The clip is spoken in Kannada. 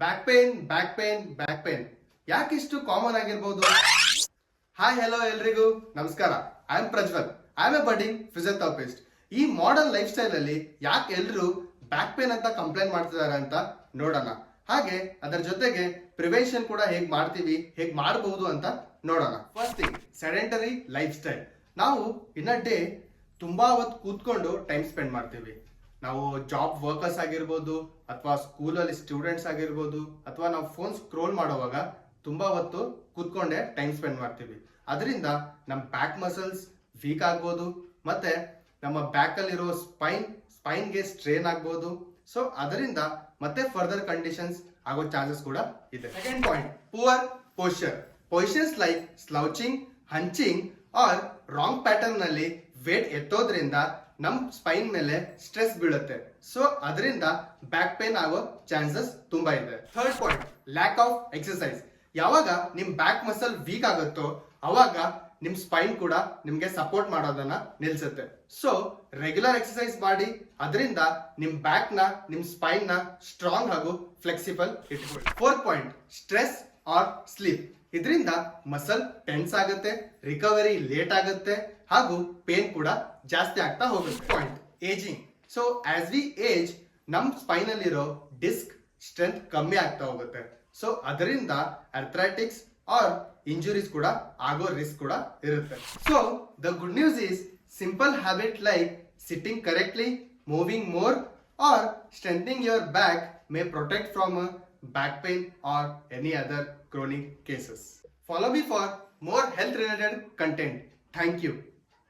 ಬ್ಯಾಕ್ ಪೇನ್ ಯಾಕಿಷ್ಟು ಕಾಮನ್ ಆಗಿರ್ಬೋದು? ಹಾಯ್ ಹಲೋ ಎಲ್ರಿಗೂ ನಮಸ್ಕಾರ. I am Prajwal. I am A budding physiotherapist. ಈ ಮಾಡರ್ನ್ ಲೈಫ್ ಸ್ಟೈಲ್ ಅಲ್ಲಿ ಯಾಕೆ ಎಲ್ಲರೂ ಬ್ಯಾಕ್ ಪೇನ್ ಅಂತ ಕಂಪ್ಲೇಂಟ್ ಮಾಡ್ತಿದ್ದಾರೆ ಅಂತ ನೋಡೋಣ. ಹಾಗೆ ಅದರ ಜೊತೆಗೆ ಪ್ರಿವೆನ್ಷನ್ ಕೂಡ ಹೇಗ್ ಮಾಡ್ತೀವಿ, ಹೇಗ್ ಮಾಡಬಹುದು ಅಂತ ನೋಡೋಣ. First thing, sedentary life style. ನಾವು ಇನ್ ಅ ಡೇ ತುಂಬಾ ಹೊತ್ತು ಕೂತ್ಕೊಂಡು ಟೈಮ್ ಸ್ಪೆಂಡ್ ಮಾಡ್ತೀವಿ. ನಾವು ಜಾಬ್ ವರ್ಕರ್ಸ್ ಆಗಿರ್ಬೋದು, ಅಥವಾ ಸ್ಕೂಲಲ್ಲಿ ಸ್ಟೂಡೆಂಟ್ಸ್ ಆಗಿರ್ಬೋದು, ಅಥವಾ ನಾವು ಫೋನ್ ಸ್ಕ್ರೋಲ್ ಮಾಡುವಾಗ ತುಂಬಾ ಹೊತ್ತು ಕೂತ್ಕೊಂಡೆ ಟೈಮ್ ಸ್ಪೆಂಡ್ ಮಾಡ್ತೀವಿ. ಅದರಿಂದ ನಮ್ಮ ಬ್ಯಾಕ್ ಮಸಲ್ಸ್ ವೀಕ್ ಆಗ್ಬೋದು, ಮತ್ತೆ ನಮ್ಮ ಬ್ಯಾಕ್ ಅಲ್ಲಿರೋ ಸ್ಪೈನ್ಗೆ ಸ್ಟ್ರೇನ್ ಆಗ್ಬೋದು. ಸೊ ಅದರಿಂದ ಮತ್ತೆ ಫರ್ದರ್ ಕಂಡೀಷನ್ಸ್ ಆಗೋ ಚಾನ್ಸಸ್ ಕೂಡ ಇದೆ. Second point, poor positions like slouching, hunching or wrong pattern ನಲ್ಲಿ ವೇಟ್ ಎತ್ತೋದ್ರಿಂದ ನಮ್ ಸ್ಪೈನ್ ಮೇಲೆ ಸ್ಟ್ರೆಸ್ ಬೀಳುತ್ತೆ. ಸೊ ಅದರಿಂದ ಬ್ಯಾಕ್ ಪೇನ್ ಆಗೋ ಚಾನ್ಸಸ್ ತುಂಬಾ ಇದೆ. Third point, lack of exercise. ಯಾವಾಗ ನಿಮ್ ಬ್ಯಾಕ್ ಮಸಲ್ ವೀಕ್ ಆಗುತ್ತೋ ಅವಾಗ ನಿಮ್ ಸ್ಪೈನ್ ಕೂಡ ನಿಮ್ಗೆ ಸಪೋರ್ಟ್ ಮಾಡೋದನ್ನ ನಿಲ್ಸುತ್ತೆ. ಸೊ ರೆಗ್ಯುಲರ್ ಎಕ್ಸರ್ಸೈಸ್ ಮಾಡಿ, ಅದರಿಂದ ನಿಮ್ ಬ್ಯಾಕ್ ನ, ನಿಮ್ ಸ್ಪೈನ್ ನ ಸ್ಟ್ರಾಂಗ್ ಹಾಗೂ ಫ್ಲೆಕ್ಸಿಬಲ್ ಇಟ್ಕೊಳ್ಳಿ. Fourth point, stress R sleep. ಇದರಿಂದ ಮಸಲ್ ಟೆನ್ಸ್ ಆಗುತ್ತೆ, ರಿಕವರಿ ಲೇಟ್ ಆಗುತ್ತೆ ಹಾಗೂ ಪೇನ್ ಕೂಡ ಜಾಸ್ತಿ ಆಗ್ತಾ ಹೋಗುತ್ತೆ. Point, ageing. So as we age ನಮ್ ಸ್ಪೈನ್ ಅಲ್ಲಿರೋ ಡಿಸ್ಕ್ ಸ್ಟ್ರೆಂತ್ ಕಮ್ಮಿ ಆಗ್ತಾ ಹೋಗುತ್ತೆ. ಸೊ ಅದರಿಂದ ಅರ್ಥ್ರೈಟಿಕ್ಸ್ ಆರ್ ಇಂಜುರೀಸ್ ಕೂಡ ಆಗೋ ರಿಸ್ಕ್ ಕೂಡ ಇರುತ್ತೆ. So the good news is simple habit like sitting correctly, moving more or strengthening your back may protect from back pain or any other chronic cases. Follow me for more health related content. Thank you.